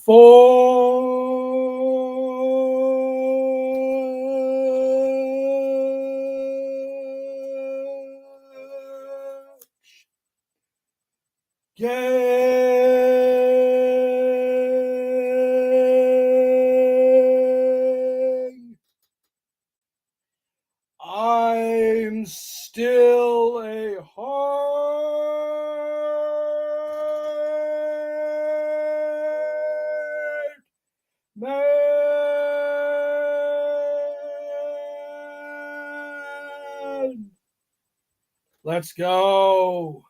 Gang. I'm still a hard man. Let's go.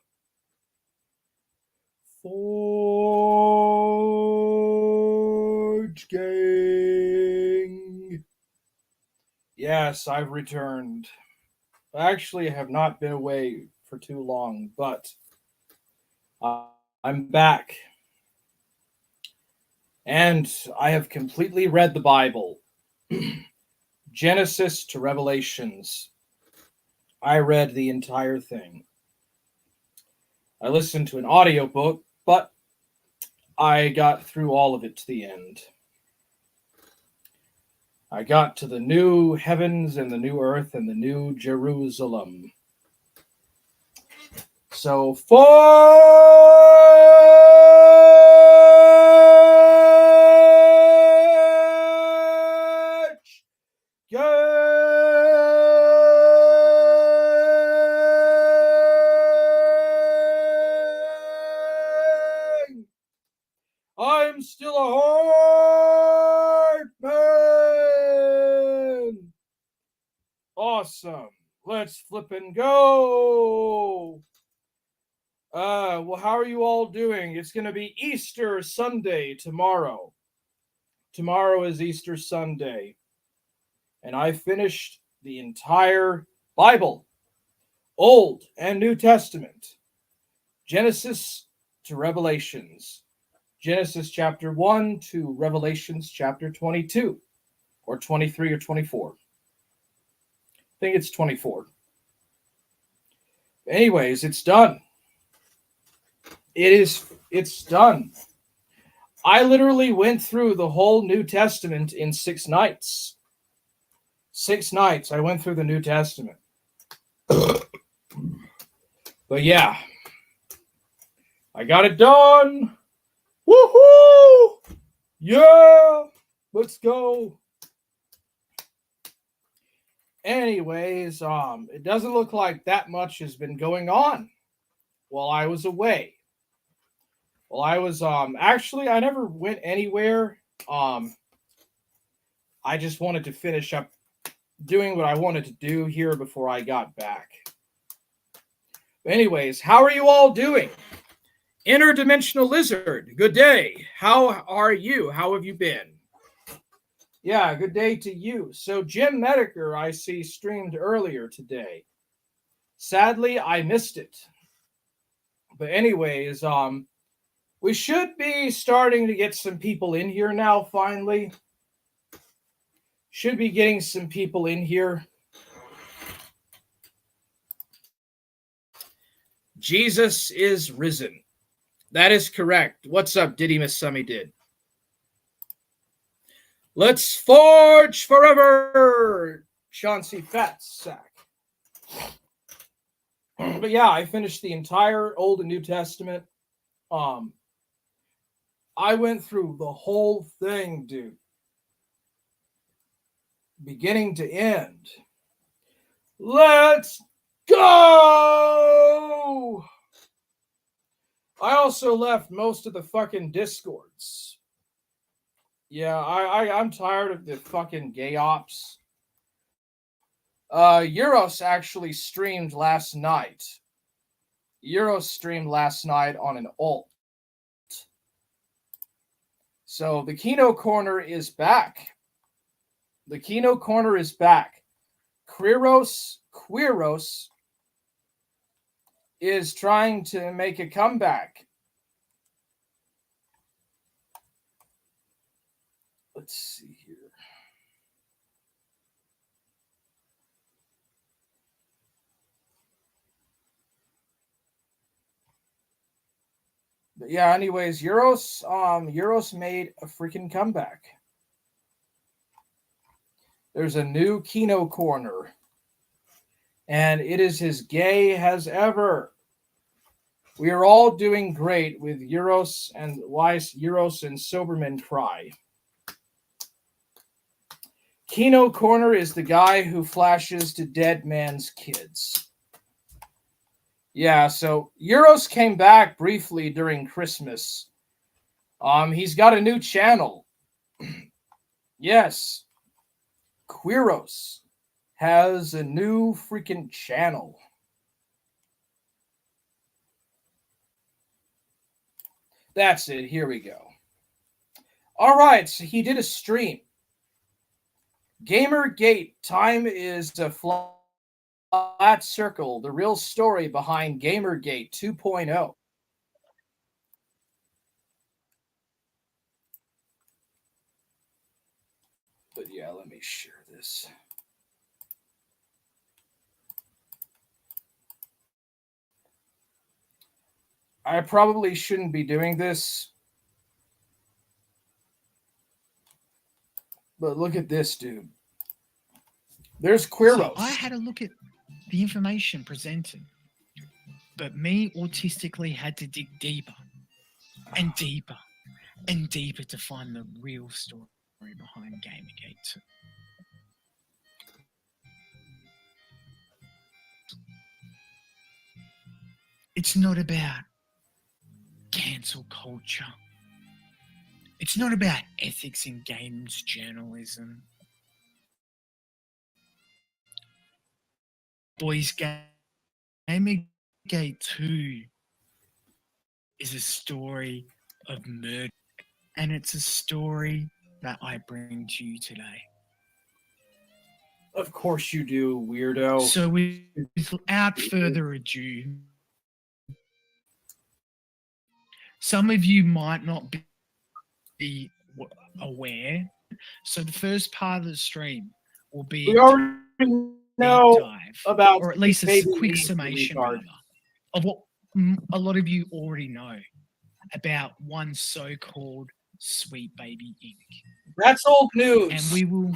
Forge Gang. Yes, I've returned. Actually, I have not been away for too long, but I'm back. And I have completely read the Bible. Genesis to Revelations. I read the entire thing. I listened to an audiobook, but I got through all of it to the end. I got to the new heavens and the new earth and the new Jerusalem. So, Forge Gang! I'm still a hard man! Awesome. Let's flip and go. Well, how are you all doing? It's going to be Easter Sunday tomorrow. Tomorrow is Easter Sunday. And I finished the entire Bible, Old and New Testament, Genesis to Revelations, Genesis chapter 1 to Revelations chapter 22, or 23 or 24. I think it's 24. Anyways, it's done. It's done. I literally went through the whole New Testament in 6 nights. 6 nights I went through the New Testament. But yeah, I got it done. Woohoo! Yeah, let's go. Anyways, it doesn't look like that much has been going on while I was away. Well, I was actually I never went anywhere. I just wanted to finish up doing what I wanted to do here before I got back. But anyways, how are you all doing? Interdimensional Lizard, good day. How are you? How have you been? Yeah, good day to you. So Jim Mediker, I see, streamed earlier today. Sadly, I missed it. But anyways, we should be starting to get some people in here now, finally. Should be getting some people in here. Jesus is risen. That is correct. What's up, Diddy Miss Summy did? Let's forge forever, Chauncey Fatsack. But yeah, I finished the entire Old and New Testament. I went through the whole thing, dude. Beginning to end. Let's go! I also left most of the fucking Discords. Yeah, I'm tired of the fucking gay ops. Euros actually streamed last night. Euros streamed last night on an alt. So the Kino Corner is back. The Kino Corner is back. Quiros is trying to make a comeback. Let's see here. Yeah, anyways, Euros made a freaking comeback. There's a new Kino corner, and it is as gay as ever. We are all doing great with Euros and Weiss, Euros and Soberman cry. Kino Corner is the guy who flashes to dead man's kids. Yeah, so Euros came back briefly during Christmas. He's got a new channel. Yes, Queeros has a new freaking channel. That's it. Here we go. All right, so he did a stream. Gamergate, time is a flat circle, the real story behind Gamergate 2.0. But yeah, let me share this. I probably shouldn't be doing this. But look at this, dude. There's Queeros. So I had a look at the information presented, but me autistically had to dig deeper and deeper and deeper to find the real story behind Gamergate 2. It's not about cancel culture. It's not about ethics in games journalism. Boys, Gamergate 2 is a story of murder, and it's a story that I bring to you today. Of course you do, weirdo. So without further ado, some of you might not be aware. So the first part of the stream will be we already know dive, about, or at least a quick summation rather, of what a lot of you already know about one so-called Sweet Baby Inc. That's old news. And we will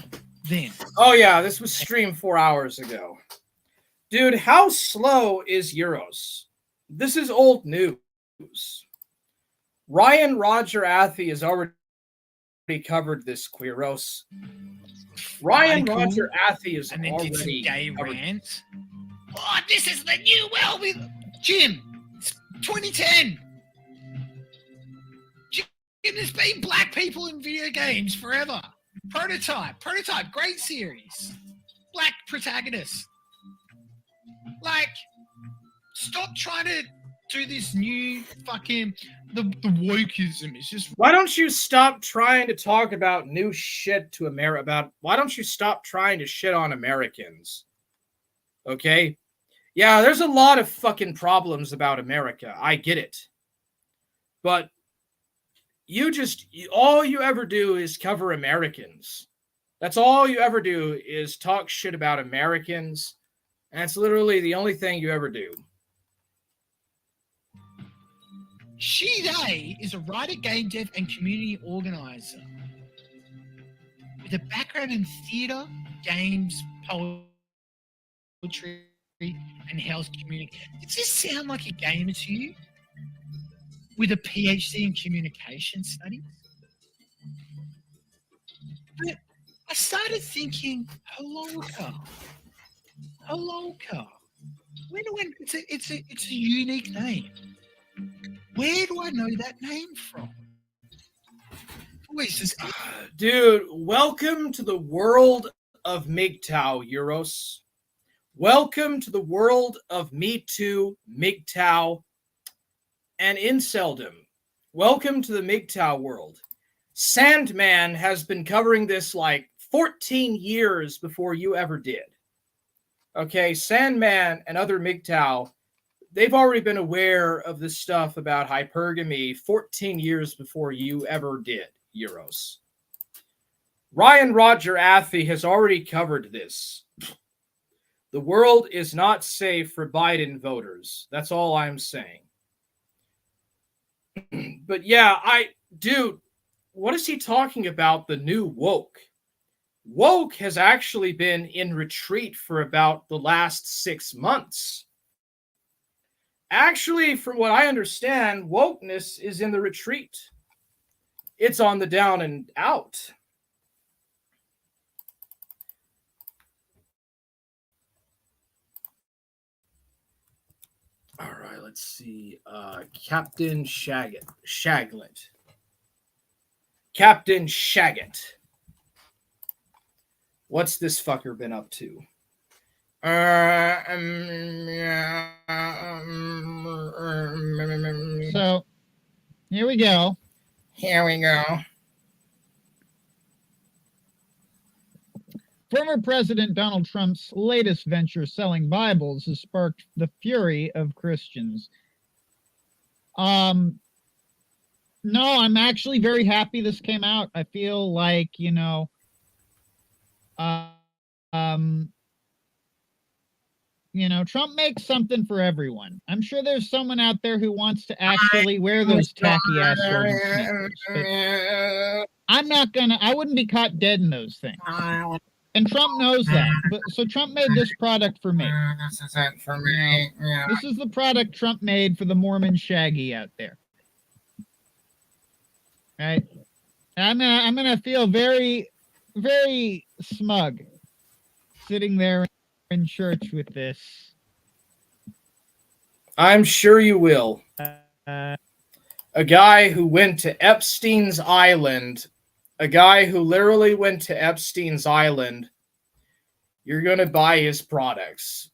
then. Oh yeah, this was streamed 4 hours ago. Dude, how slow is Euros? This is old news. Ryan Roger Athey has already covered this, Queeros. Ryan Roger Athey is and then already did some gay covered. rant. Oh, this is the new world with Jim. It's 2010. Jim, there's been black people in video games forever. Prototype, great series. Black protagonist. Like, stop trying to do this new fucking the wokeism. It's just, why don't you stop trying to talk about new shit to America? Why don't you stop trying to shit on Americans? Okay? Yeah, there's a lot of fucking problems about America. I get it. But all you ever do is cover Americans. That's all you ever do is talk shit about Americans. And that's literally the only thing you ever do. She Day is a writer, game dev, and community organizer with a background in theatre, games, poetry, and health communication. Does this sound like a gamer to you? With a PhD in communication studies? But I started thinking, Hololka. It's a unique name. Where do I know that name from? Dude, welcome to the world of MGTOW, Euros. Welcome to the world of Me Too, MGTOW, and Inceldom. Welcome to the MGTOW world. Sandman has been covering this like 14 years before you ever did. Okay, Sandman and other MGTOW, they've already been aware of this stuff about hypergamy 14 years before you ever did, Euros. Ryan Roger Athey has already covered this. The world is not safe for Biden voters. That's all I'm saying. But yeah, dude, what is he talking about? The new woke. Woke has actually been in retreat for about the last 6 months. Actually, from what I understand, wokeness is in the retreat. It's on the down and out. All right, let's see. Captain Shaglet. Captain Shagget. What's this fucker been up to? So, here we go. Here we go. Former President Donald Trump's latest venture selling Bibles has sparked the fury of Christians. No, I'm actually very happy this came out. I feel like, Trump makes something for everyone. I'm sure there's someone out there who wants to actually wear those tacky ass Jordan sneakers, but I wouldn't be caught dead in those things. And Trump knows that. But so Trump made this product for me. This is it for me. Yeah. This is the product Trump made for the Mormon Shaggy out there. Right? I'm gonna feel very, very smug sitting there in church with this. I'm sure you will. A guy who went to Epstein's Island, a guy who literally went to Epstein's Island, you're going to buy his products.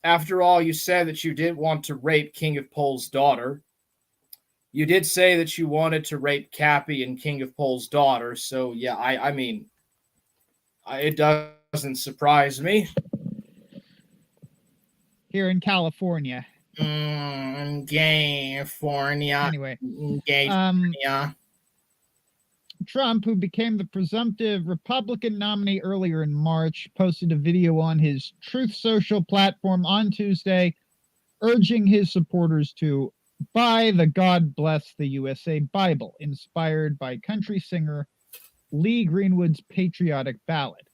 After all, you said that you didn't want to rape King of Pole's daughter. You did say that you wanted to rape Cappy and King of Pole's daughter. So, yeah, I mean, it doesn't surprise me. Here in California. California. Anyway. California. Trump, who became the presumptive Republican nominee earlier in March, posted a video on his Truth Social platform on Tuesday, urging his supporters to buy the God Bless the USA Bible, inspired by country singer Lee Greenwood's patriotic ballad.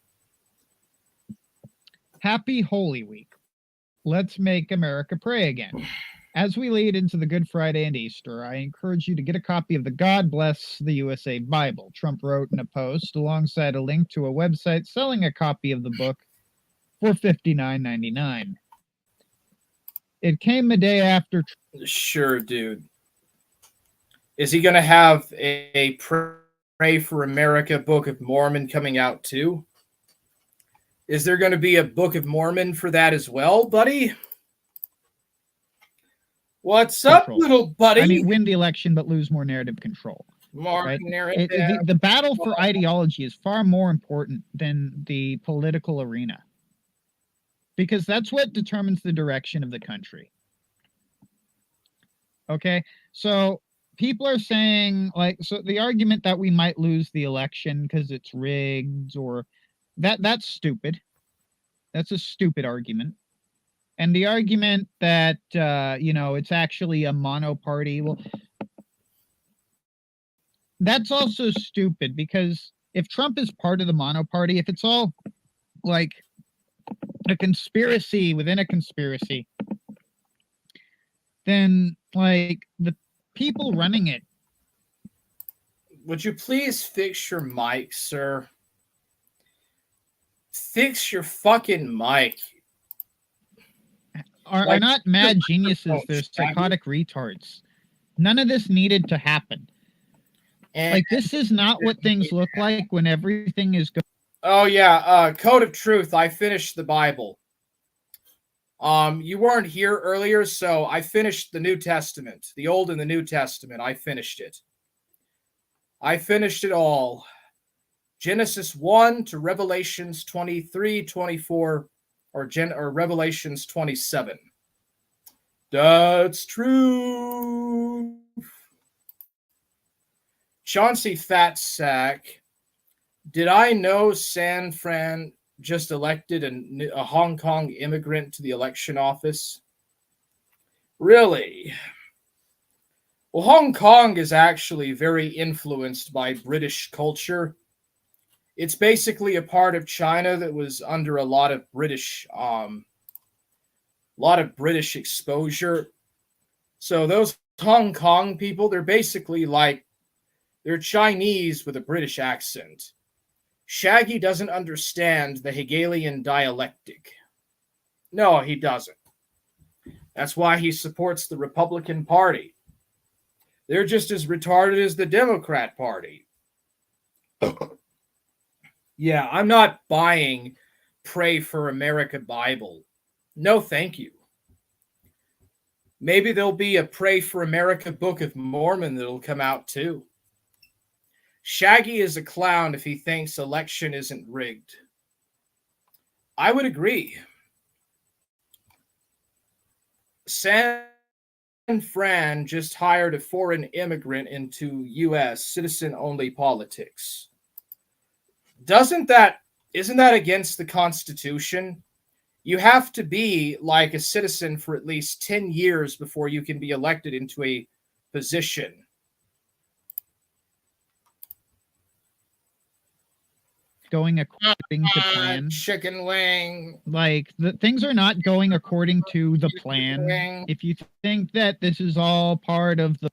Happy Holy Week. Let's make America pray again. As we lead into the Good Friday and Easter, I encourage you to get a copy of the God Bless the USA Bible, Trump wrote in a post, alongside a link to a website selling a copy of the book for $59.99. It came a day after. Sure, dude. Is he going to have a Pray for America Book of Mormon coming out too? Is there going to be a Book of Mormon for that as well, buddy? What's up, little buddy? I mean, win the election, but lose more narrative control. More narrative. The battle for ideology is far more important than the political arena, because that's what determines the direction of the country. Okay, so people are saying, so the argument that we might lose the election because it's rigged, or that's stupid. That's a stupid argument. And the argument that, it's actually a mono-party, well, that's also stupid, because if Trump is part of the mono-party, if it's all like a conspiracy within a conspiracy, then, the people running it. Would you please fix your mic, sir? Fix your fucking mic. Are not mad geniuses. They're psychotic retards. None of this needed to happen. This is not what things look like when everything is going. Oh, yeah. Code of Truth. I finished the Bible. You weren't here earlier, so I finished the New Testament. The Old and the New Testament. I finished it. I finished it all. Genesis 1 to Revelations 23, 24, or Revelations 27. That's true. Chauncey Fatsack. Did I know San Fran just elected a Hong Kong immigrant to the election office? Really? Well, Hong Kong is actually very influenced by British culture. It's basically a part of China that was under a lot of British exposure. So those Hong Kong people, they're basically like they're Chinese with a British accent. Shaggy doesn't understand the Hegelian dialectic. No, he doesn't. That's why he supports the Republican Party. They're just as retarded as the Democrat Party. Yeah, I'm not buying Pray for America Bible. No, thank you. Maybe there'll be a Pray for America Book of Mormon that'll come out too. Shaggy is a clown if he thinks election isn't rigged. I would agree. San Fran just hired a foreign immigrant into U.S. citizen-only politics. Isn't that against the Constitution? You have to be like a citizen for at least 10 years before you can be elected into a position. Going according to plan. Chicken wing. Like, the things are not going according to the plan. Wing. If you think that this is all part of the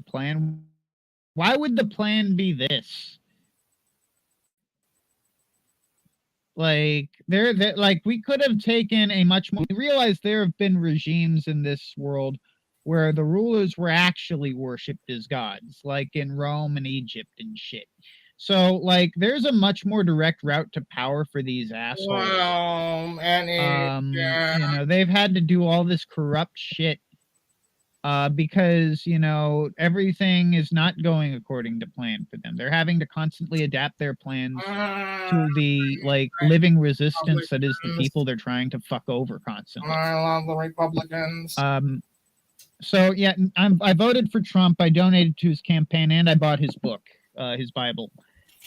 plan, why would the plan be this? Like, we could have taken a much more. We realize there have been regimes in this world where the rulers were actually worshipped as gods, like in Rome and Egypt and shit. So, like, there's a much more direct route to power for these assholes. You know, they've had to do all this corrupt shit because, you know, everything is not going according to plan for them. They're having to constantly adapt their plans to the, like, living resistance that is the people they're trying to fuck over constantly. I love the Republicans. So, yeah, I voted for Trump. I donated to his campaign, and I bought his book, his Bible.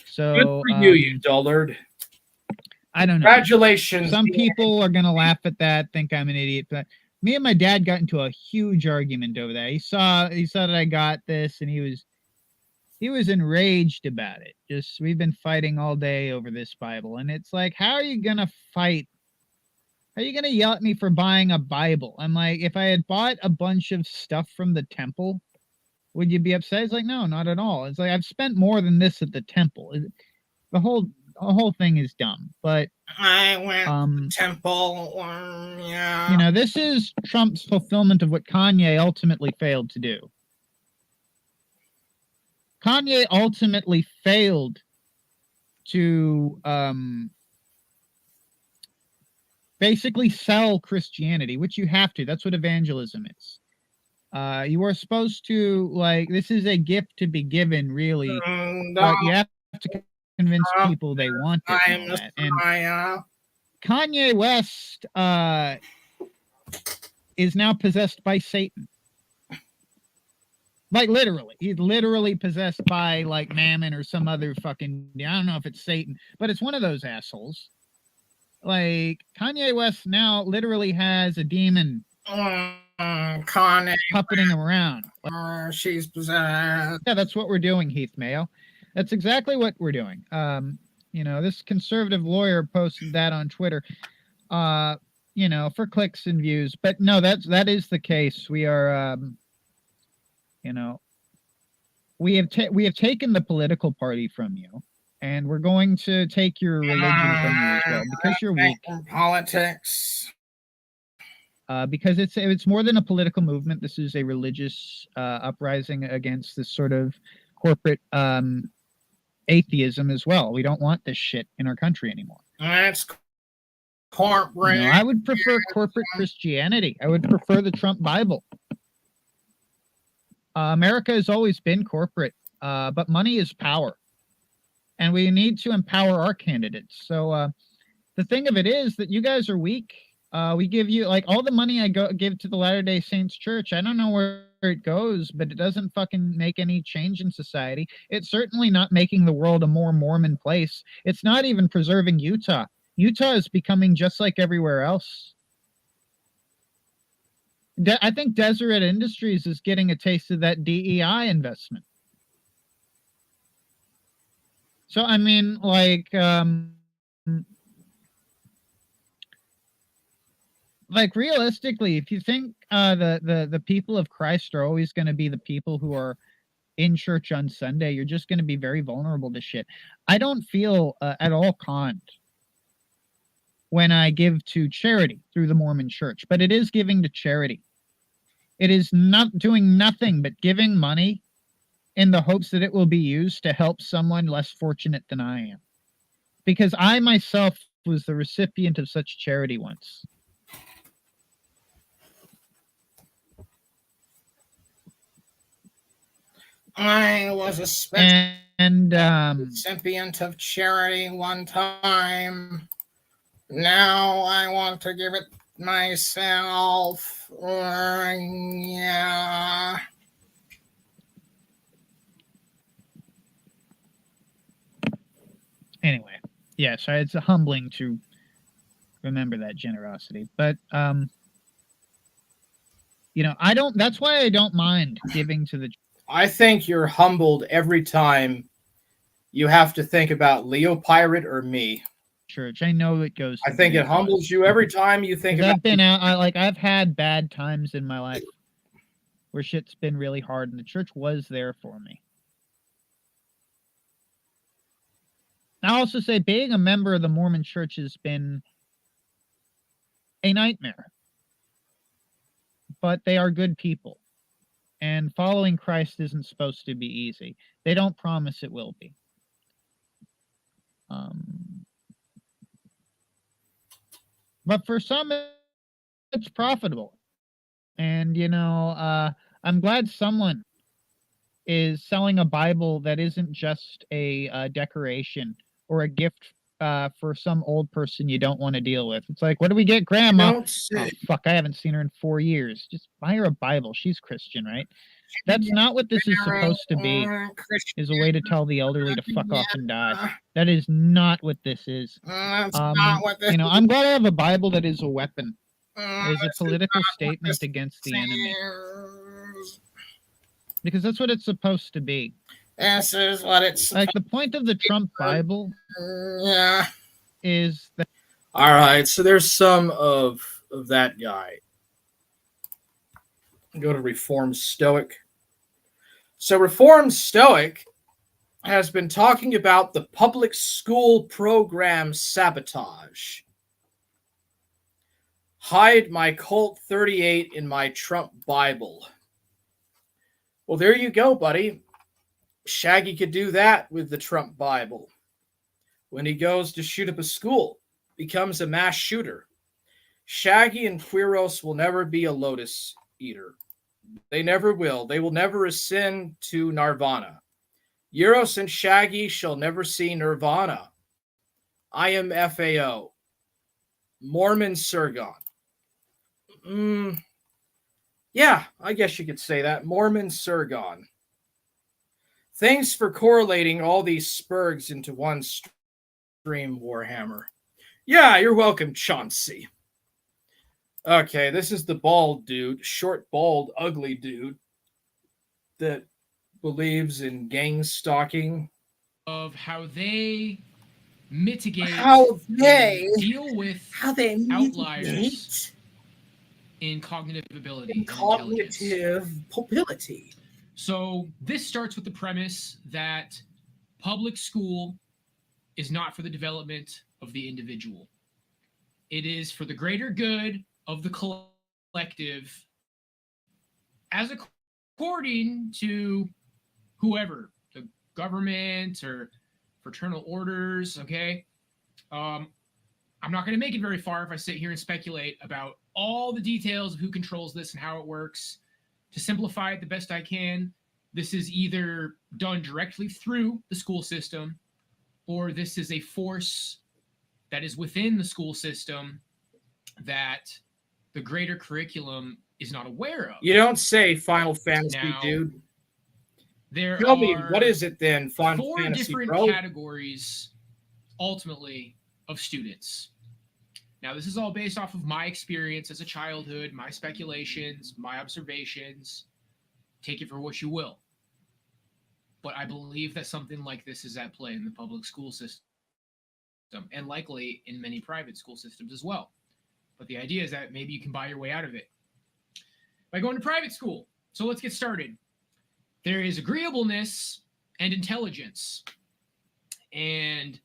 So, good for you, you dullard. I don't know. Congratulations. Some people are going to laugh at that, think I'm an idiot. But me and my dad got into a huge argument over that. He saw that I got this, and he was enraged about it. Just, we've been fighting all day over this Bible. And it's like, how are you going to fight? How are you going to yell at me for buying a Bible? I'm like, if I had bought a bunch of stuff from the temple, would you be upset? It's like, no, not at all. It's like, I've spent more than this at the temple. The whole thing is dumb. But I went to the temple. Yeah. You know, this is Trump's fulfillment of what Kanye ultimately failed to do. Kanye ultimately failed to basically sell Christianity, which you have to. That's what evangelism is. You are supposed to, like, this is a gift to be given, really, but you have to convince people they want it. And, all that. And Kanye West is now possessed by Satan. Like, literally. He's literally possessed by, like, Mammon or some other fucking, I don't know if it's Satan, but it's one of those assholes. Like, Kanye West now literally has a demon Kanye puppeting him around. She's possessed. Yeah, that's what we're doing, Heath Mayo. That's exactly what we're doing. You know, this conservative lawyer posted that on Twitter, you know, for clicks and views. But no, that is the case. We are, you know, we have taken the political party from you, and we're going to take your religion from you as well, because you're weak. Politics. Because it's more than a political movement. This is a religious uprising against this sort of corporate atheism as well. We don't want this shit in our country anymore. That's corporate. You know, I would prefer corporate Christianity. I would prefer the Trump Bible. America has always been corporate, but money is power. And we need to empower our candidates. So the thing of it is that you guys are weak. We give you, like, all the money I give to the Latter-day Saints Church. I don't know where it goes, but it doesn't fucking make any change in society. It's certainly not making the world a more Mormon place. It's not even preserving Utah. Utah is becoming just like everywhere else. I think Deseret Industries is getting a taste of that DEI investment. So I mean, like realistically, if you think the people of Christ are always going to be the people who are in church on Sunday, you're just going to be very vulnerable to shit. I don't feel at all conned when I give to charity through the Mormon Church, but it is giving to charity. It is not doing nothing but giving money in the hopes that it will be used to help someone less fortunate than I am. Because I myself was the recipient of such charity once. I was a recipient of charity one time. Now I want to give it myself. Yeah. Anyway, yeah, so it's humbling to remember that generosity. But that's why I don't mind giving to the. I think you're humbled every time you have to think about Leo Pirate or me. Church, I know it goes. I think it humbles you every time you think about. I've been out. I've had bad times in my life where shit's been really hard, and the church was there for me. I'll also say being a member of the Mormon Church has been a nightmare. But they are good people. And following Christ isn't supposed to be easy. They don't promise it will be. But for some, it's profitable. And, I'm glad someone is selling a Bible that isn't just a decoration or a gift for some old person you don't want to deal with. It's like, what do we get, Grandma? Oh, fuck, I haven't seen her in 4 years. Just buy her a Bible. She's Christian, right? That's not what this is supposed to be, is a way to tell the elderly to fuck off and die. That is not what this is. That's not what this I'm glad I have a Bible that is a weapon. It is a political statement against the enemy. Because that's what it's supposed to be. This is what it's like. The point of the Trump Bible is that. All right, so there's some of that guy. Go to Reformed Stoic. So Reformed Stoic has been talking about the public school program sabotage. Hide my Colt 38 in my Trump Bible. Well, there you go, buddy. Shaggy could do that with the Trump Bible. When he goes to shoot up a school, becomes a mass shooter. Shaggy and Quiros will never be a lotus eater. They never will. They will never ascend to Nirvana. Euros and Shaggy shall never see Nirvana. I am FAO. Mormon Surgon. Yeah, I guess you could say that. Mormon Surgon. Thanks for correlating all these spurgs into one stream, Warhammer. Yeah, you're welcome, Chauncey. Okay, this is the bald dude, short, bald, ugly dude that believes in gang stalking. Of how they mitigate, deal with outliers in cognitive ability. So this starts with the premise that public school is not for the development of the individual. It is for the greater good of the collective, as according to whoever, the government or fraternal orders, okay? I'm not going to make it very far if I sit here and speculate about all the details of who controls this and how it works. To simplify it the best I can, this is either done directly through the school system, or this is a force that is within the school system that the greater curriculum is not aware of. You don't say Final Fantasy, now, dude. Tell me, what is it then? Final Fantasy, different bro? Categories, ultimately, of students. Now, this is all based off of my experience as a childhood, my speculations, my observations. Take it for what you will. But I believe that something like this is at play in the public school system and likely in many private school systems as well. But the idea is that maybe you can buy your way out of it by going to private school. So let's get started. There is agreeableness and intelligence. And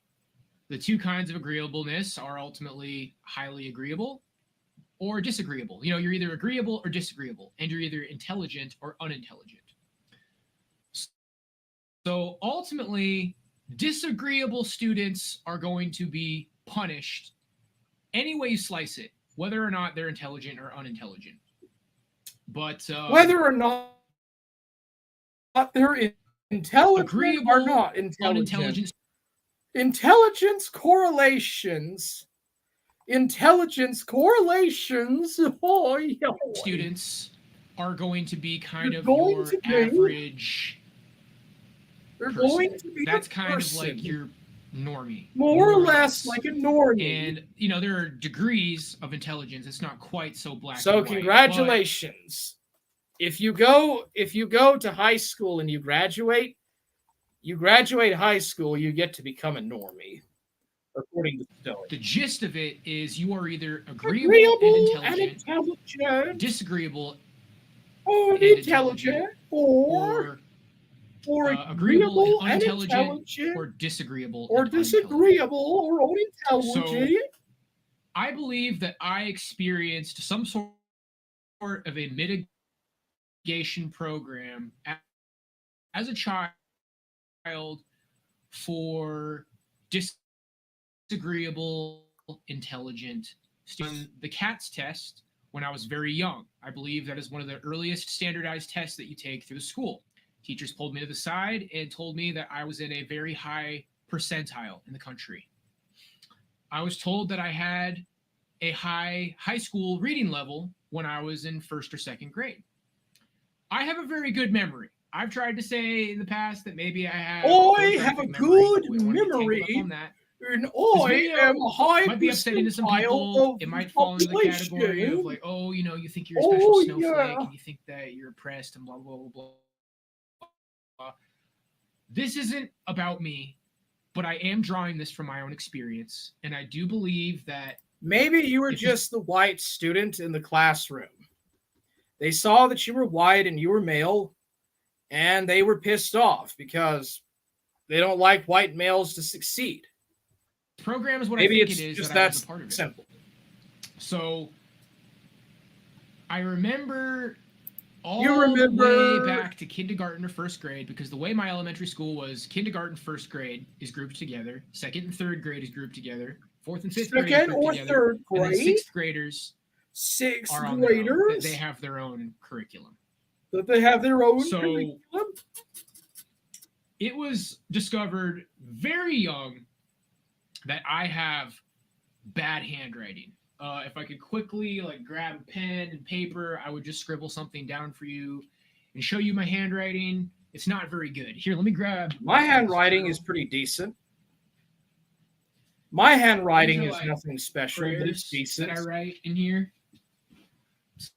the two kinds of agreeableness are ultimately highly agreeable or disagreeable. You know, you're either agreeable or disagreeable, and you're either intelligent or unintelligent. So ultimately, disagreeable students are going to be punished any way you slice it, whether or not they're intelligent or unintelligent. But whether or not they're intelligent agreeable, or not intelligent. unintelligent Intelligence correlations. Oh, yeah. students are going to be kind They're of going your to be- average They're person. going to be That's a kind of person, like your normie. more or less like a normie. And you know, there are degrees of intelligence. It's not quite so black So and white, congratulations. If you go to high school and you graduate high school, you get to become a normie, according to Stoic. but the gist of it is you are either agreeable and intelligent, intelligent, disagreeable or and intelligent, or agreeable and and unintelligent, intelligent, or disagreeable or and unintelligent. disagreeable or unintelligent. I believe that I experienced some sort of a mitigation program as a child for disagreeable, intelligent students. The CATS test when I was very young. I believe that is one of the earliest standardized tests that you take through the school. Teachers pulled me to the side and told me that I was in a very high percentile in the country. I was told that I had a high school reading level when I was in first or second grade. I have a very good memory. I've tried to say in the past that maybe I have. I have a good We don't wanna get tangled memory. up on that. And This I video am a high Might be upsetting to some percentile people. of It might fall into the category of population. like, oh, you know, you think you're a special Oh, snowflake yeah. and you think that you're oppressed and blah blah blah blah. blah. This isn't about me, but I am drawing this from my own experience, and I do believe that Maybe you were If you- just the white student in the classroom. They saw that you were white and you were male, and they were pissed off because they don't like white males to succeed. the program is what Maybe I think it's it is just that I that was a part of it. simple. So I remember all You the remember- way back to kindergarten or first grade, because the way my elementary school was, kindergarten, first grade is grouped together, second and third grade is grouped together, fourth and fifth grade is Second grouped or together, third and then grade, sixth graders sixth are on their own. graders, They have their own curriculum. that they have their own So- curriculum. It was discovered very young that I have bad handwriting. If I could quickly like grab a pen and paper, I would just scribble something down for you and show you my handwriting. It's not very good. Here, let me grab. My handwriting is pretty decent. My handwriting These is are, like, nothing special, but it's prayers decent. that I write in here.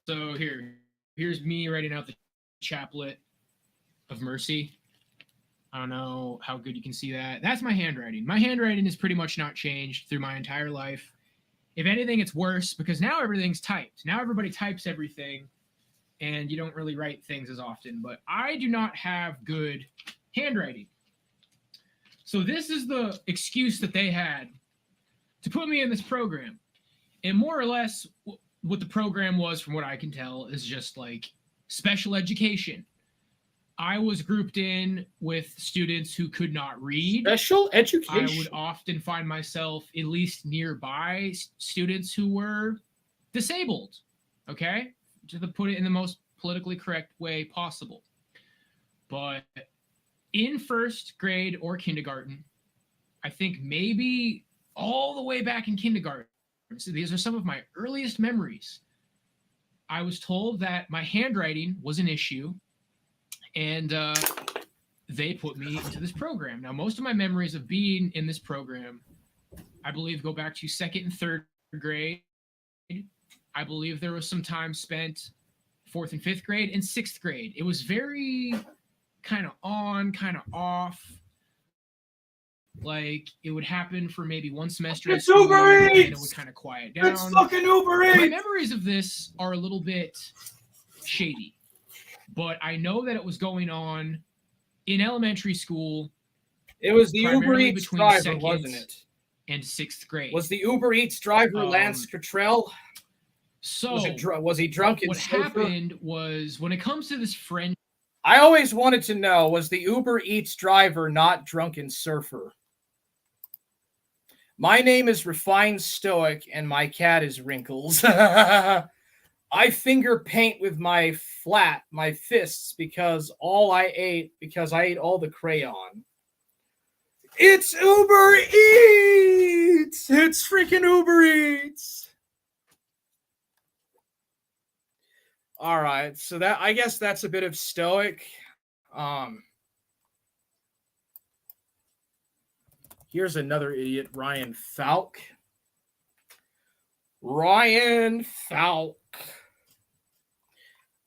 So here's me writing out the chaplet of mercy. I don't know how good you can see that. That's my handwriting. My handwriting is pretty much not changed through my entire life. If anything, it's worse because now everything's typed. Now everybody types everything and you don't really write things as often. But I do not have good handwriting. So this is the excuse that they had to put me in this program. And more or less, what the program was, from what I can tell, is just like special education. I was grouped in with students who could not read. Special I education. would often find myself at least nearby students who were disabled. Okay? To put it in the most politically correct way possible. But in first grade or kindergarten, I think maybe all the way back in kindergarten, so these are some of my earliest memories. I was told that my handwriting was an issue, and they put me into this program. Now, most of my memories of being in this program, I believe, go back to second and third grade. I believe there was some time spent 4th and 5th grade and 6th grade. It was very kind of on, kind of off. Like it would happen for maybe one semester. It's Uber and then it Eats! would kind of quiet down. It's fucking Uber My Eats! memories of this are a little bit shady, but I know that it was going on in elementary school. It was the Uber primarily Eats between driver, second wasn't it? and 6th grade. Was the Uber Eats driver Lance Cottrell? So Was he drunk and what sober? happened was when it comes to this friend, I always wanted to know, was the Uber Eats driver not drunken surfer? My name is Refined Stoic, and my cat is Wrinkles. I finger paint with my fists, because I ate all the crayon. It's Uber Eats! It's freaking Uber Eats! All right, so I guess that's a bit of Stoic. Here's another idiot, Ryan Falk. Ryan Falk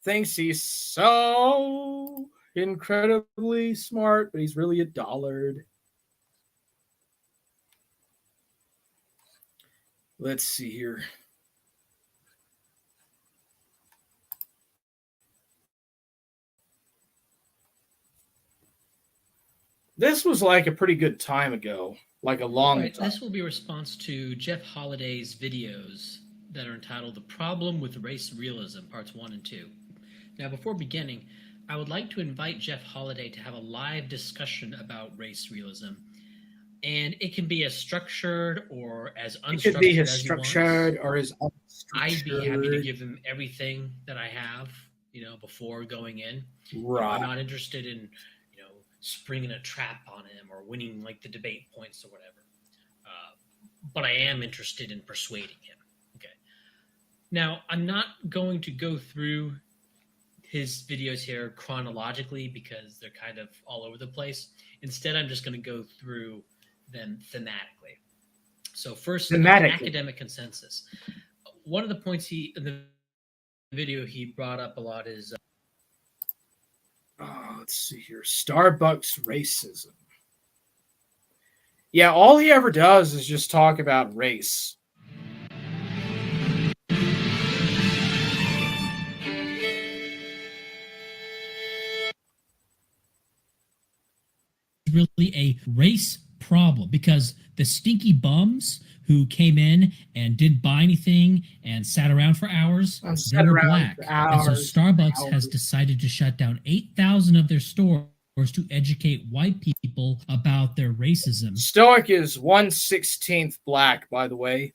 thinks he's so incredibly smart, but he's really a dullard. Let's see here. This was like a pretty good time ago, like a long Right, time. this will be a response to Jeff Holliday's videos that are entitled The Problem with Race Realism, Parts 1 and 2. Now, before beginning, I would like to invite Jeff Holliday to have a live discussion about race realism. And it can be as structured or as unstructured It could be as as structured or as unstructured. I'd be happy to give him everything that I have, before going in. Right. I'm not interested in, springing a trap on him or winning like the debate points or whatever. But I am interested in persuading him. Okay. Now, I'm not going to go through his videos here chronologically because they're kind of all over the place. Instead, I'm just going to go through them thematically. So first, academic consensus. One of the points in the video he brought up a lot is let's see here. Starbucks racism. Yeah, all he ever does is just talk about race. Really a race problem because the stinky bums who came in and didn't buy anything and sat around for hours, they were black. And so Starbucks has decided to shut down 8,000 of their stores to educate white people about their racism. Stoic is 1/16 black, by the way.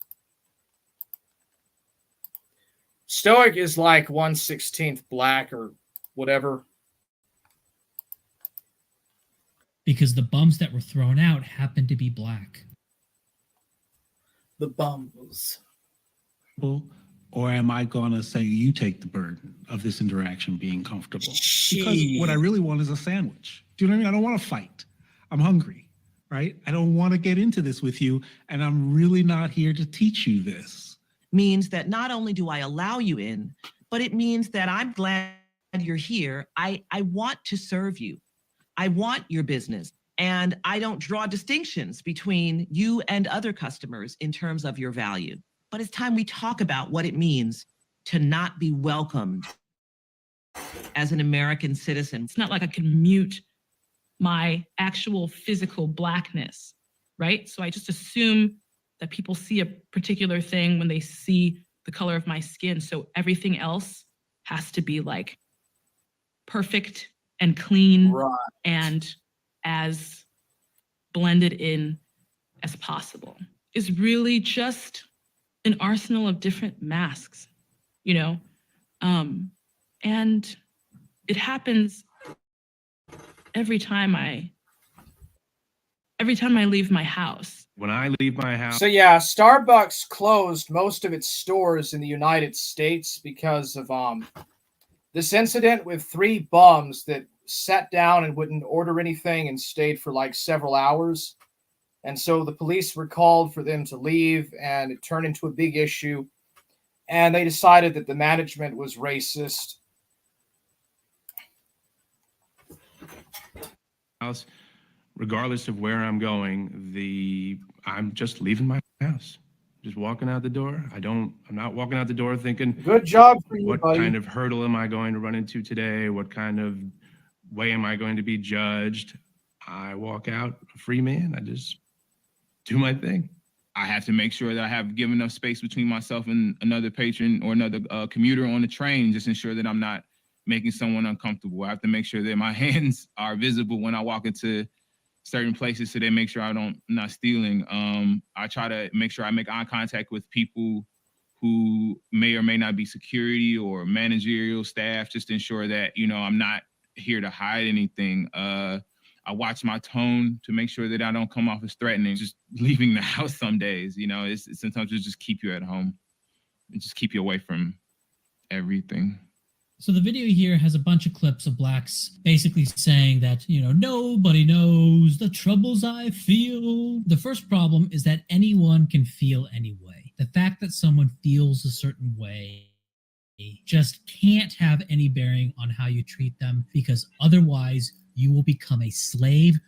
Stoic is like 1/16 black or whatever. Because the bums that were thrown out happened to be black. The bums. Or am I going to say you take the burden of this interaction being comfortable? Because what I really want is a sandwich. Do you know what I mean? I don't want to fight. I'm hungry, right? I don't want to get into this with you, and I'm really not here to teach you this. Means that not only do I allow you in, but it means that I'm glad you're here. I want to serve you. I want your business. And I don't draw distinctions between you and other customers in terms of your value. But it's time we talk about what it means to not be welcomed as an American citizen. It's not like I can mute my actual physical blackness, right? So I just assume that people see a particular thing when they see the color of my skin. So everything else has to be like perfect and clean and as blended in as possible. Is really just an arsenal of different masks, and it happens every time I leave my house. When I leave my house. So yeah, Starbucks closed most of its stores in the United States because of this incident with 3 bums that sat down and wouldn't order anything and stayed for like several hours. And so the police were called for them to leave, and it turned into a big issue. And they decided that the management was racist. House, regardless of where I'm going, I'm just leaving my house. Just walking out the door. I'm not walking out the door thinking, good job for you, what buddy. kind of hurdle am I going to run into today? What kind of way am I going to be judged? I walk out a free man. I just do my thing. I have to make sure that I have given enough space between myself and another patron or another commuter on the train, just ensure that I'm not making someone uncomfortable. I have to make sure that my hands are visible when I walk into certain places so they make sure I'm not stealing. I try to make sure I make eye contact with people who may or may not be security or managerial staff, just to ensure that, I'm not here to hide anything. I watch my tone to make sure that I don't come off as threatening. Just leaving the house some days, sometimes it just keep you at home and just keep you away from everything. So the video here has a bunch of clips of blacks basically saying that, nobody knows the troubles I feel. The first problem is that anyone can feel anyway. The fact that someone feels a certain way just can't have any bearing on how you treat them, because otherwise you will become a slave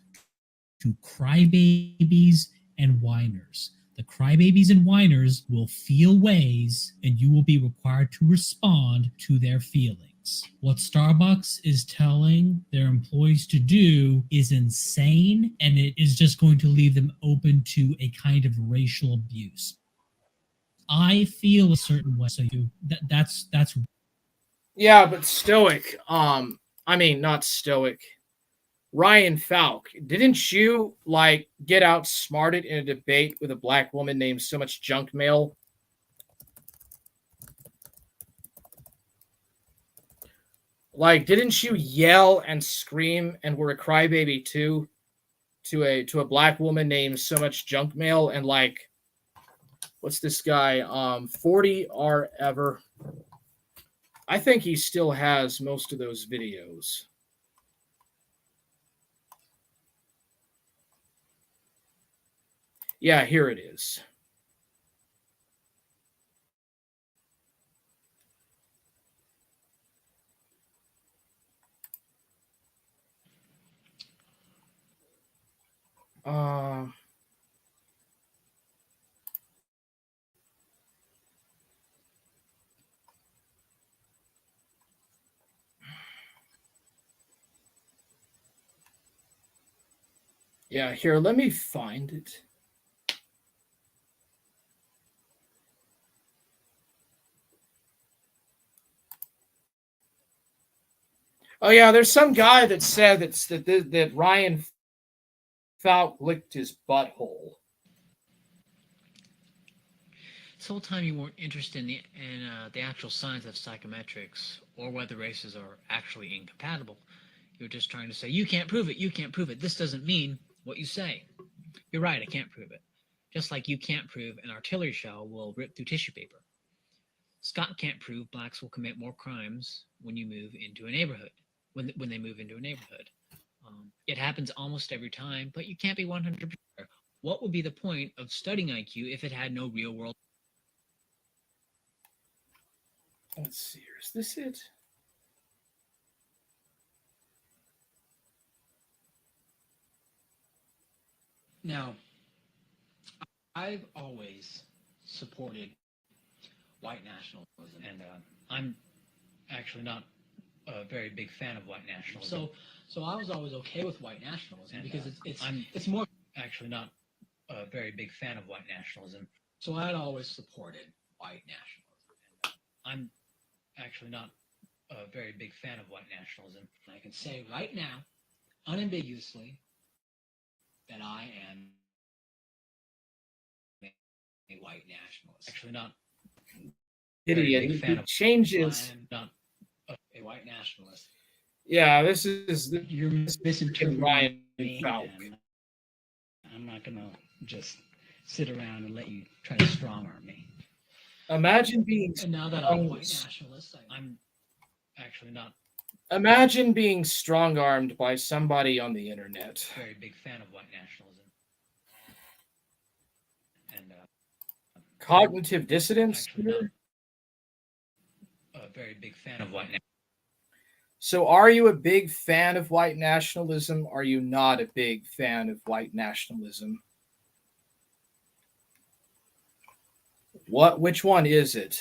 to crybabies and whiners. The crybabies and whiners will feel ways, and you will be required to respond to their feelings. What Starbucks is telling their employees to do is insane, and it is just going to leave them open to a kind of racial abuse. I feel a certain way, so that's Yeah, but Stoic. Not Stoic. Ryan Falk, didn't you get outsmarted in a debate with a black woman named So Much Junk Mail? Didn't you yell and scream and were a crybaby too to a black woman named So Much Junk Mail? And what's this guy? 40R Ever. I think he still has most of those videos. Yeah, here it is. Yeah, here, let me find it. Oh yeah, there's some guy that said that Ryan Falk licked his butthole. This whole time you weren't interested in the actual science of psychometrics or whether races are actually incompatible. You're just trying to say, you can't prove it, you can't prove it. This doesn't mean what you say. You're right, I can't prove it. Just like you can't prove an artillery shell will rip through tissue paper. Scott can't prove blacks will commit more crimes when you move into a neighborhood, when they move into a neighborhood. It happens almost every time, but you can't be 100% sure. What would be the point of studying IQ if it had no real world? Let's see, is this it? Now, I've always supported white nationalism, and I'm actually not a very big fan of white nationalism. So I was always okay with white nationalism, and because it's more actually not a very big fan of white nationalism. So I'd always supported white nationalism. And I'm actually not a very big fan of white nationalism. And I can say right now, unambiguously, that I am a white nationalist. Actually not Idiot. He changes. I am not a white nationalist. Yeah, this is you're misinterpreting Ryan Falk. I'm not gonna just sit around and let you try to strong arm me. Imagine being. And now that I'm a white nationalist, I'm actually not. Imagine being strong-armed by somebody on the internet. Very big fan of white nationalism. Cognitive dissonance Actually, not here? a very big fan of white nationalism. So are you a big fan of white nationalism? Are you not a big fan of white nationalism? Which one is it?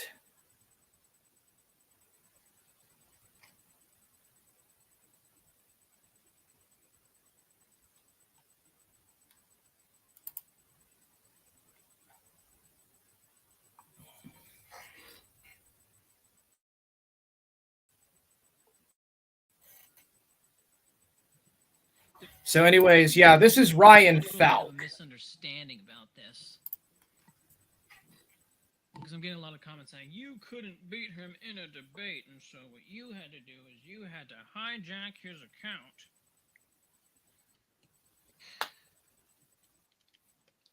So, anyways, yeah, this is Ryan Falk. Misunderstanding about this. Because I'm getting a lot of comments saying you couldn't beat him in a debate, and so what you had to do is you had to hijack his account.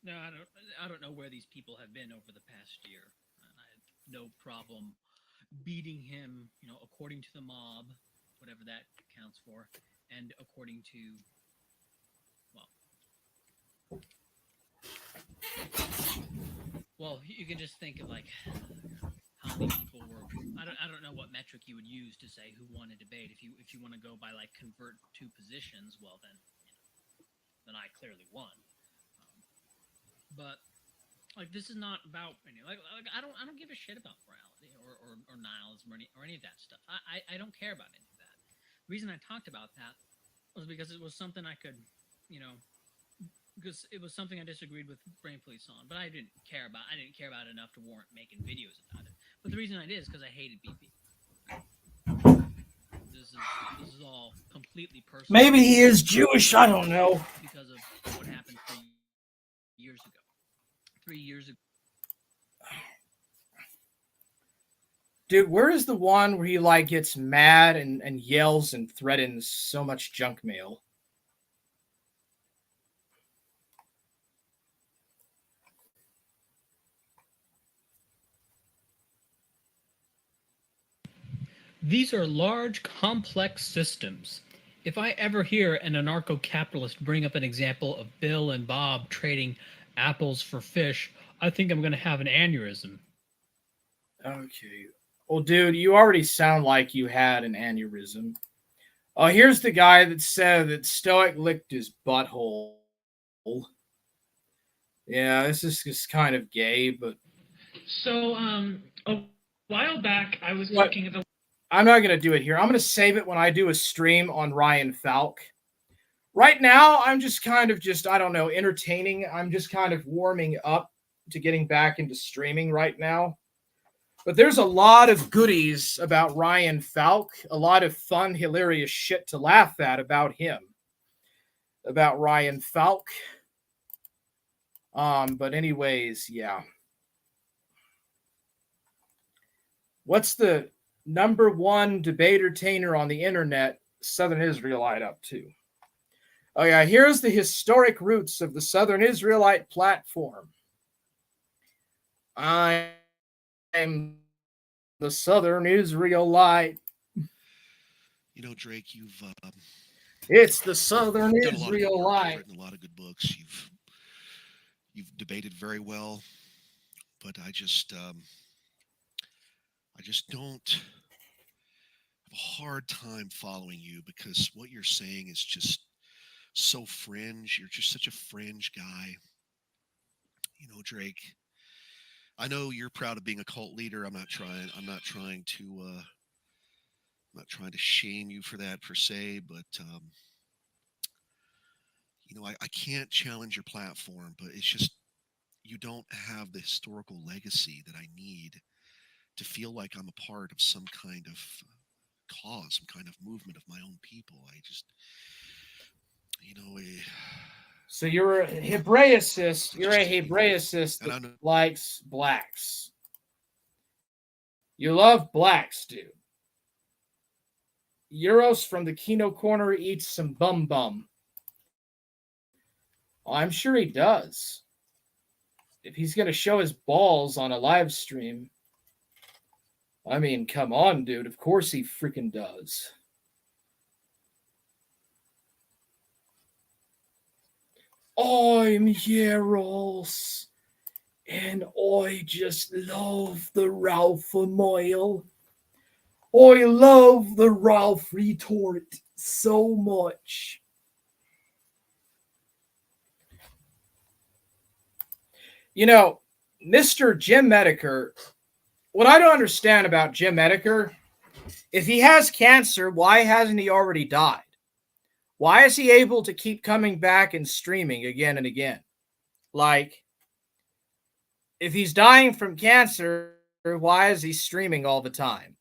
No, I don't know where these people have been over the past year. I had no problem beating him, according to the mob, whatever that counts for, and according to, well, you can just think of like how many people were. I don't know what metric you would use to say who won a debate. If you want to go by like convert two positions, well then I clearly won. But like this is not about like I don't give a shit about morality or nihilism or any of that stuff. I don't care about any of that. The reason I talked about that was because it was something I could, because it was something I disagreed with Brain Police on, but I didn't care about it enough to warrant making videos about it. But the reason I did is because I hated BP. This is all completely personal. Maybe he is Jewish, I don't know. Because of what happened 3 years ago. 3 years ago. Dude, where is the one where he like gets mad and yells and threatens so much junk mail? These are large, complex systems. If I ever hear an anarcho-capitalist bring up an example of Bill and Bob trading apples for fish, I think I'm going to have an aneurysm. Okay. Well, dude, you already sound like you had an aneurysm. Oh, here's the guy that said that Stoic licked his butthole. Yeah, this is just kind of gay, but... So, a while back, I was talking about... I'm not going to do it here. I'm going to save it when I do a stream on Ryan Falk. Right now, I'm just kind of I don't know, entertaining. I'm just kind of warming up to getting back into streaming right now. But there's a lot of goodies about Ryan Falk, a lot of fun, hilarious shit to laugh at about him, about Ryan Falk. But anyways, yeah. What's the number one debate entertainer on the internet, Southern Israelite, up to? Oh yeah, here's the historic roots of the Southern Israelite platform. I'm the Southern Israelite. You know, Drake, you've it's the Southern done Israelite. You've written a lot of good books. You've debated very well, but I just don't have a hard time following you because what you're saying is just so fringe. You're just such a fringe guy. You know, Drake, I know you're proud of being a cult leader. I'm not trying to shame you for that per se, but I can't challenge your platform, but it's just you don't have the historical legacy that I need to feel like I'm a part of some kind of cause, some kind of movement of my own people. I just, So you're a Hebraicist. You're a Hebraicist that likes blacks. You love blacks, dude. Euros from the Kino Corner eats some bum bum. Oh, I'm sure he does. If he's going to show his balls on a live stream. I mean, come on, dude. Of course he freaking does. I'm Yaros. And I just love the Ralph Mile. I love the Ralph retort so much. You know, Mr. Jim Medicare, what I don't understand about Jim Medicare, if he has cancer, why hasn't he already died? Why is he able to keep coming back and streaming again and again? Like, if he's dying from cancer, why is he streaming all the time?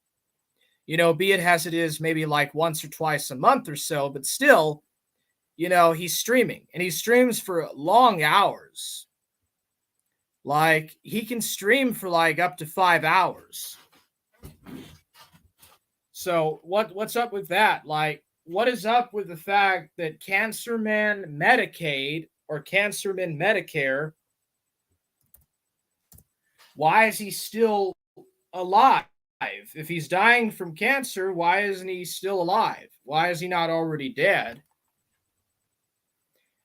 You know, be it as it is maybe like once or twice a month or so, but still, you know, he's streaming and he streams for long hours. Like, he can stream for like up to 5 hours. So what's up with that? Like, what is up with the fact that Cancerman Medicaid or Cancerman Medicare, why is he still alive? If he's dying from cancer, why isn't he still alive? Why is he not already dead?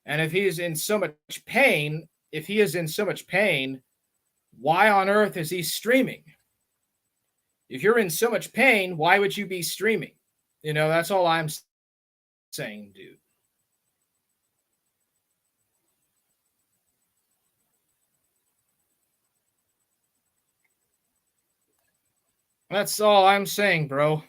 And if he is in so much pain, why on earth is he streaming? If you're in so much pain, why would you be streaming? You know, that's all I'm saying, dude. That's all I'm saying, bro.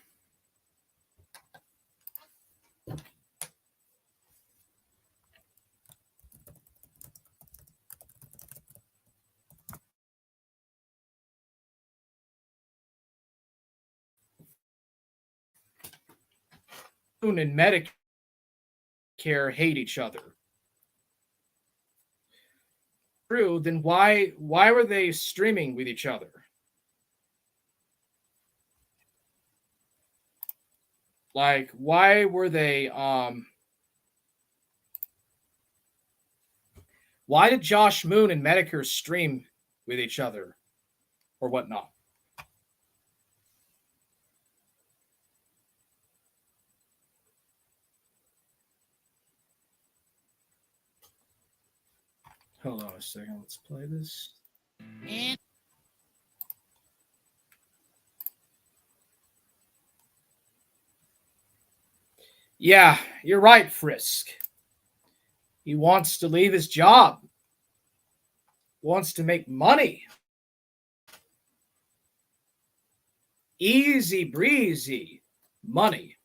And Medicare hate each other. True, then why were they streaming with each other? Like, why were they why did Josh Moon and Medicare stream with each other or whatnot? Hold on a second. Let's play this. Yeah, you're right, Frisk. He wants to leave his job. Wants to make money. Easy breezy money.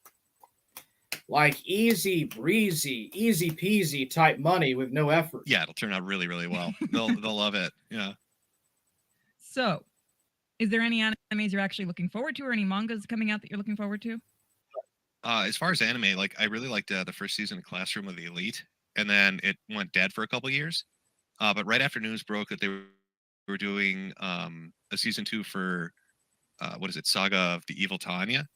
Like easy breezy, easy peasy type money with no effort. Yeah, it'll turn out really, really well. They'll love it. Yeah. So, is there any animes you're actually looking forward to, or any mangas coming out that you're looking forward to? As far as anime, like I really liked the first season of Classroom of the Elite, and then it went dead for a couple years. But right after news broke that they were doing a season 2 for what is it, Saga of the Evil Tanya,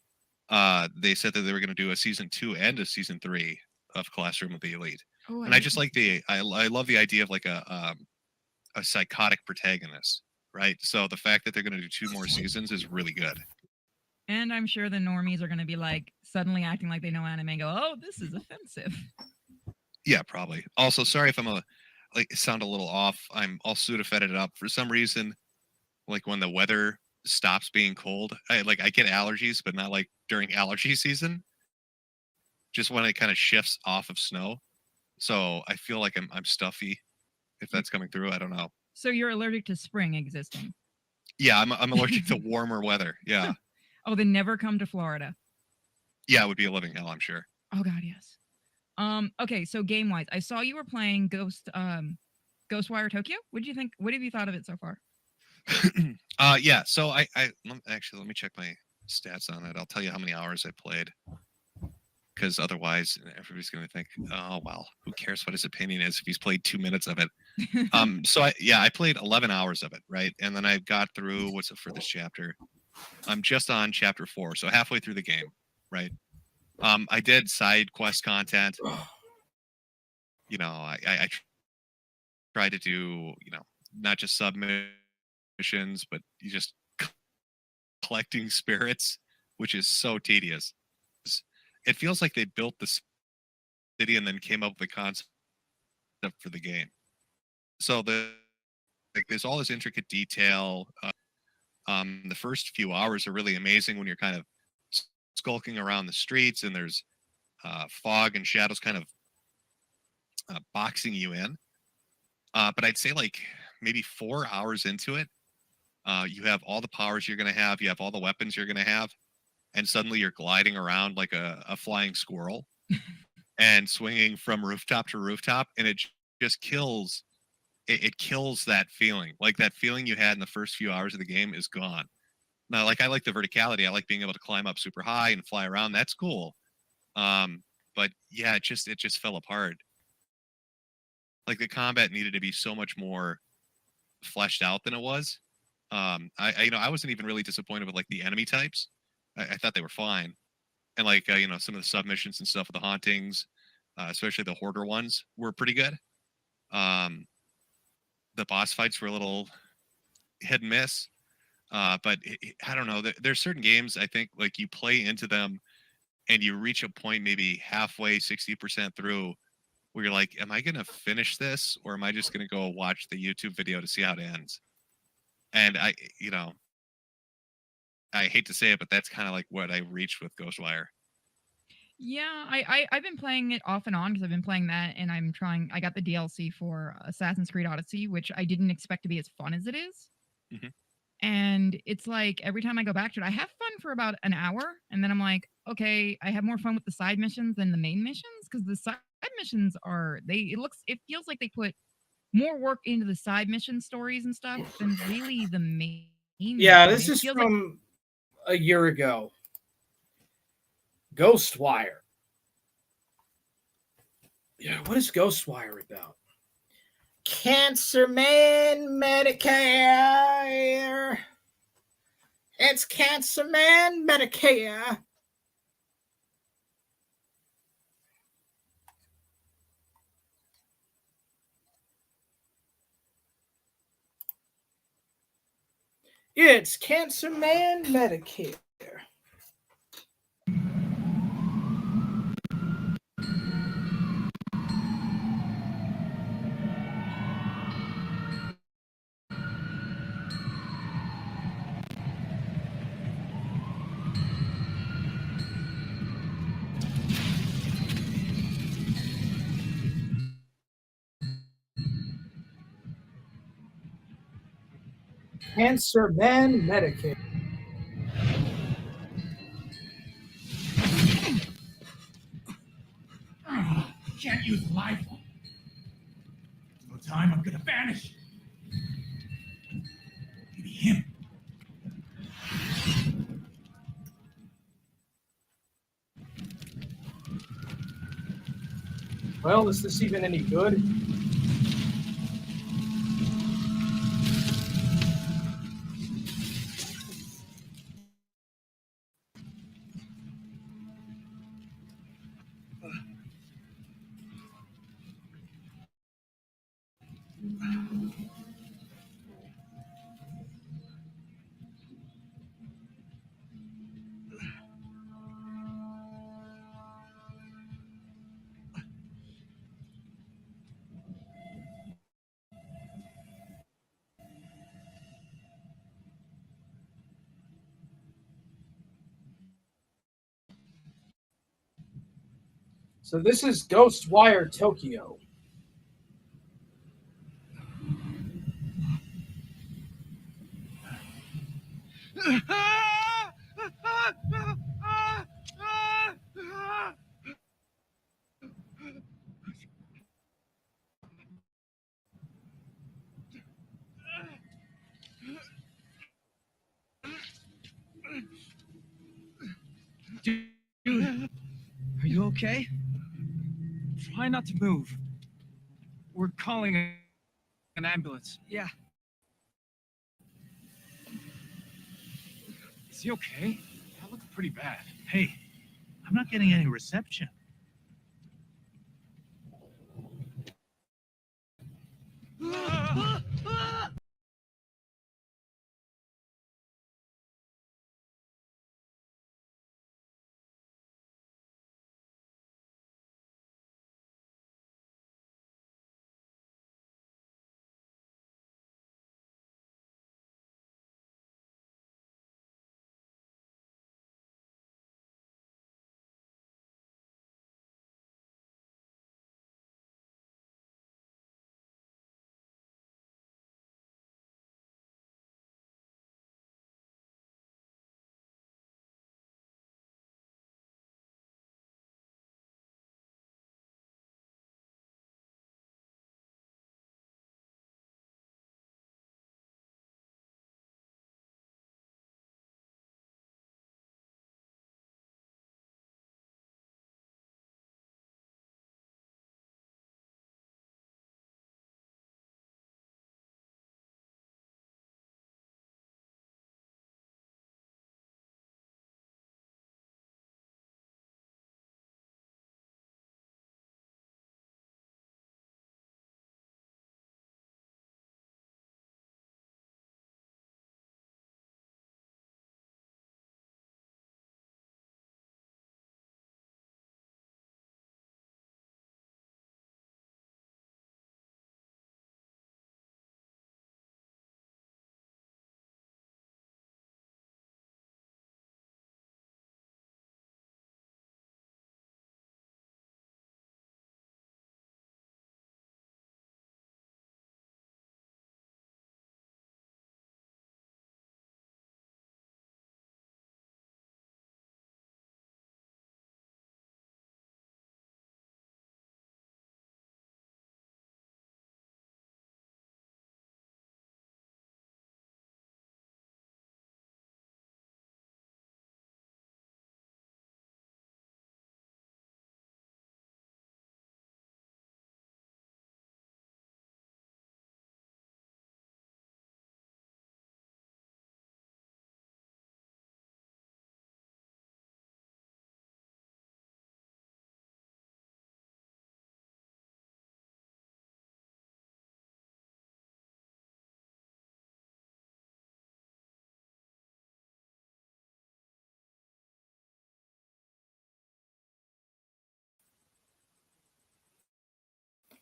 they said that they were going to do a season 2 and a season 3 of Classroom of the Elite. Oh, and I just like I love the idea of like a psychotic protagonist, right? So the fact that they're going to do 2 more seasons is really good. And I'm sure the normies are going to be like suddenly acting like they know anime and go, "Oh, this is offensive." Yeah, probably. Also, sorry if I'm sound a little off. I'm all Sudafeded up for some reason. Like when the weather stops being cold, I get allergies, but not like during allergy season. Just when it kind of shifts off of snow. So I feel like I'm stuffy. If that's coming through, I don't know. So you're allergic to spring existing? Yeah, I'm allergic to warmer weather. Yeah. Oh, then never come to Florida. Yeah, it would be a living hell, I'm sure. Oh God, yes. Okay, so game wise, I saw you were playing Ghostwire Tokyo. What do you think? What have you thought of it so far? Yeah. So I let me check my stats on it. I'll tell you how many hours I played, because otherwise everybody's gonna think, oh well, who cares what his opinion is if he's played 2 minutes of it. So I played 11 hours of it, right? And then I got through what's the furthest chapter? I'm just on chapter 4, so halfway through the game, right? I did side quest content. You know, I tried to do, you know, not just submissions, but you just collecting spirits, which is so tedious. It feels like they built the city and then came up with the concept for the game. So like there's all this intricate detail. The first few hours are really amazing when you're kind of skulking around the streets and there's fog and shadows kind of boxing you in. But I'd say like maybe 4 hours into it, you have all the powers you're going to have, you have all the weapons you're going to have, and suddenly you're gliding around like a flying squirrel and swinging from rooftop to rooftop, and it just kills. It kills that feeling. Like that feeling you had in the first few hours of the game is gone. Now, like I like the verticality. I like being able to climb up super high and fly around. That's cool. But yeah, it just fell apart. Like the combat needed to be so much more fleshed out than it was. I wasn't even really disappointed with like the enemy types. I thought they were fine, and like some of the submissions and stuff with the hauntings, especially the hoarder ones, were pretty good. The boss fights were a little hit and miss, but I don't know. There's certain games I think like you play into them, and you reach a point maybe halfway, 60% through, where you're like, am I going to finish this, or am I just going to go watch the YouTube video to see how it ends? And I hate to say it, but that's kind of like what I reached with Ghostwire. Yeah, I've been playing it off and on because I've been playing that, and I got the DLC for Assassin's Creed Odyssey, which I didn't expect to be as fun as it is. Mm-hmm. And it's like every time I go back to it, I have fun for about an hour, and then I'm like, okay, I have more fun with the side missions than the main missions because the side missions it feels like they put more work into the side mission stories and stuff than really the main. Yeah, mission. this It is feels from a year ago. Ghostwire. Yeah, what is Ghostwire about? Cancer Man Medicare. It's Cancer Man Medicare. It's Cancer Man Medicare. Cancer Man Medicare. Can't use the live one. No time, I'm gonna vanish. Maybe him. Well, is this even any good? So this is Ghostwire Tokyo. Dude, are you okay? Try not to move. We're calling an ambulance. Yeah. Is he okay? That looks pretty bad. Hey, I'm not getting any reception.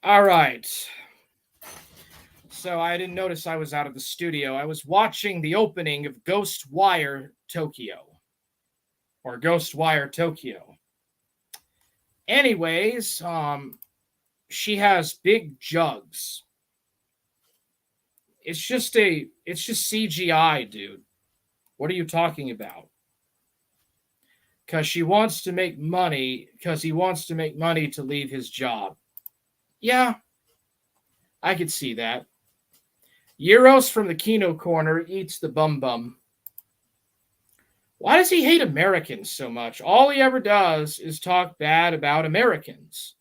All right. So I didn't notice I was out of the studio. I was watching the opening of Ghostwire Tokyo. Or Ghostwire Tokyo. Anyways, she has big jugs. It's just CGI, dude. What are you talking about? Because she wants to make money, because he wants to make money to leave his job. Yeah, I could see that. Euros from the Kino Corner eats the bum bum. Why does he hate Americans so much? All he ever does is talk bad about Americans.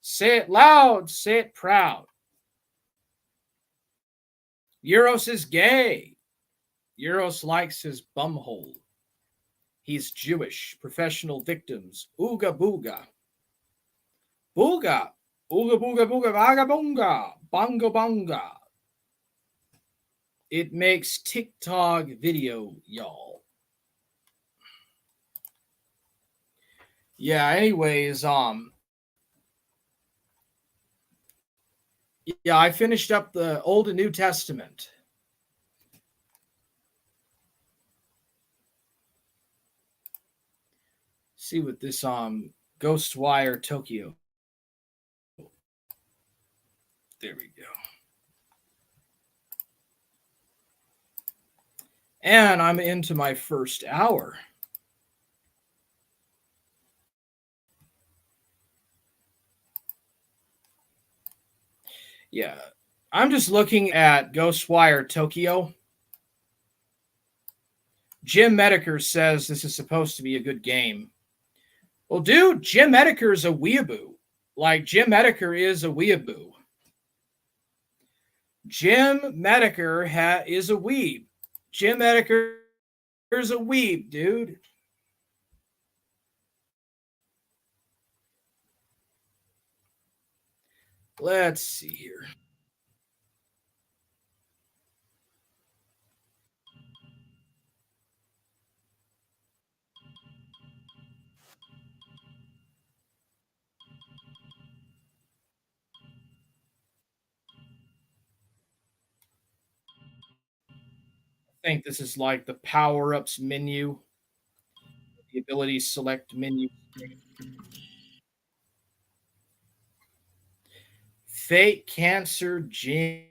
Say it loud, say it proud. Euros is gay. Euros likes his bumhole. He's Jewish. Professional victims. Ooga booga. Booga. Ooga booga booga baga boonga. Bonga bonga. It makes TikTok video, y'all. Yeah, anyways, yeah, I finished up the Old and New Testament. See what this Ghostwire Tokyo. There we go. And I'm into my first hour. Yeah, I'm just looking at Ghostwire Tokyo. Jim Medeker says this is supposed to be a good game. Well, dude, Jim Medeker is a weeaboo. Like, Jim Medeker is a weeaboo. Jim Medeker is a weeb. Jim Medeker is a weeb, dude. Let's see here. I think this is like the power-ups menu. The ability select menu. Fake Cancer Jim.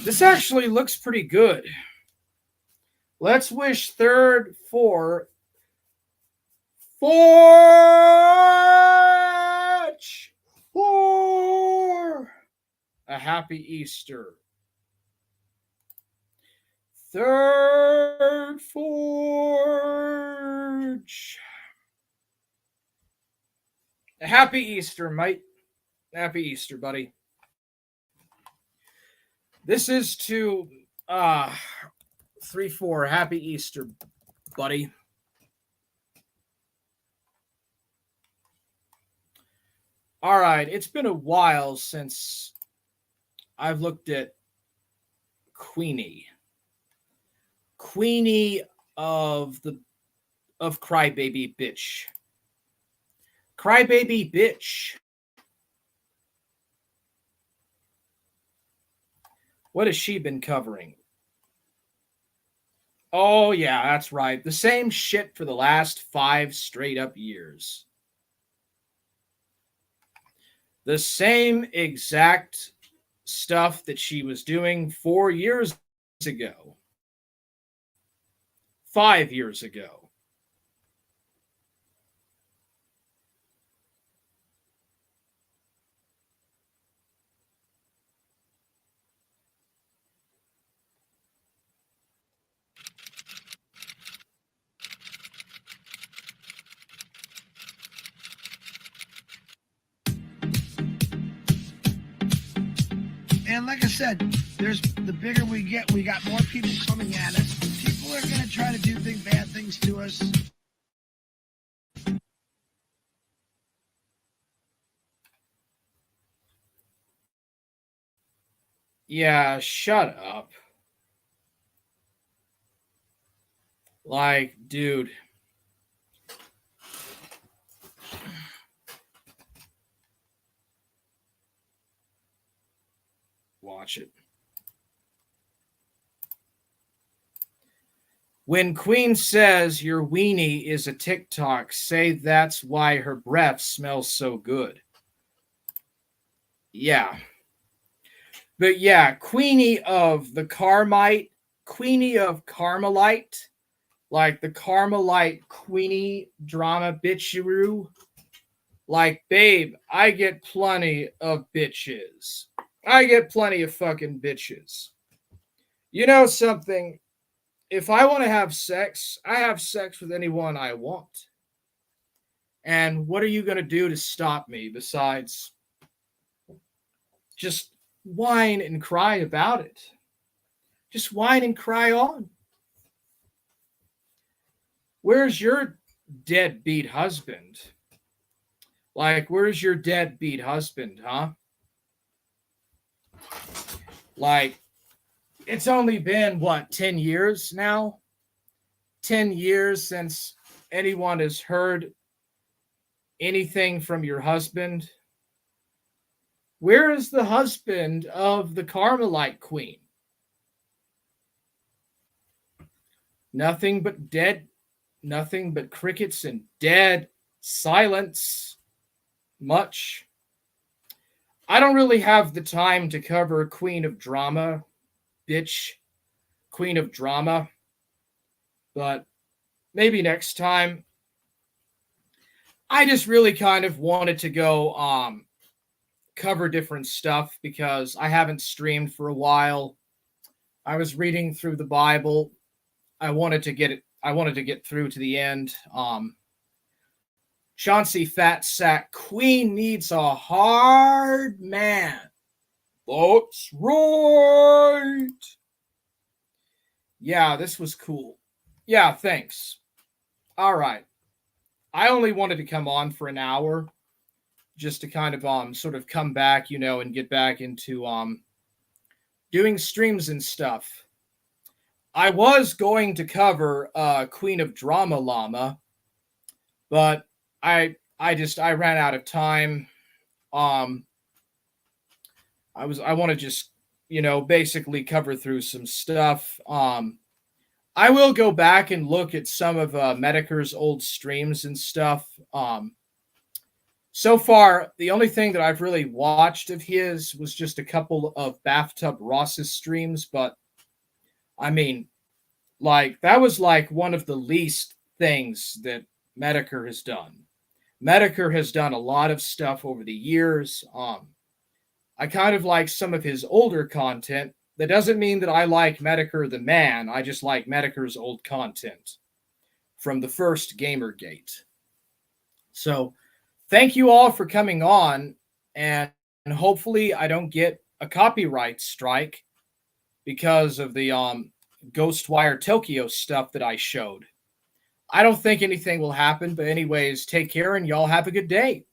This actually looks pretty good. Let's wish third for a happy Easter. Third Forge. A happy Easter, mate. Happy Easter, buddy. This is to 3-4. Happy Easter, buddy. All right, it's been a while since I've looked at Queenie. Queenie of Crybaby Bitch. Crybaby Bitch. What has she been covering? Oh, yeah, that's right. The same shit for the last 5 straight up years. The same exact stuff that she was doing 4 years ago. 5 years ago. And like I said, there's the bigger we get, we got more people coming at us. People are going to try to do bad things to us. Yeah, shut up. Like, dude. Watch it. When Queen says your weenie is a TikTok, say that's why her breath smells so good. Yeah. But yeah, Queenie of the Carmite, Queenie of Carmelite, like the Carmelite Queenie drama bitcheroo. Like, babe, I get plenty of bitches. I get plenty of fucking bitches. You know something? If I want to have sex, I have sex with anyone I want. And what are you going to do to stop me besides just whine and cry about it? Just whine and cry on. Where's your deadbeat husband? Like, where's your deadbeat husband, huh? Like, it's only been, what, 10 years now? 10 years since anyone has heard anything from your husband? Where is the husband of the Carmelite Queen? Nothing but crickets and dead silence. Much. I don't really have the time to cover Queen of Drama, bitch. Queen of Drama. But maybe next time. I just really kind of wanted to go cover different stuff because I haven't streamed for a while. I was reading through the Bible. I wanted to get through to the end. Chauncey Fat Sack, Queen needs a hard man. That's right. Yeah, this was cool. Yeah, thanks. All right. I only wanted to come on for an hour just to kind of sort of come back, you know, and get back into doing streams and stuff. I was going to cover Queen of Drama Llama, but I ran out of time. I want to just, you know, basically cover through some stuff. I will go back and look at some of Medicare's old streams and stuff. So far, the only thing that I've really watched of his was just a couple of Bathtub Ross's streams, but I mean, like, that was like one of the least things that Medicare has done. Medicare has done a lot of stuff over the years. I kind of like some of his older content. That doesn't mean that I like Medicare the man. I just like Medicare's old content from the first Gamergate. So thank you all for coming on, and hopefully I don't get a copyright strike because of the Ghostwire Tokyo stuff that I showed. I don't think anything will happen, but anyways, take care and y'all have a good day.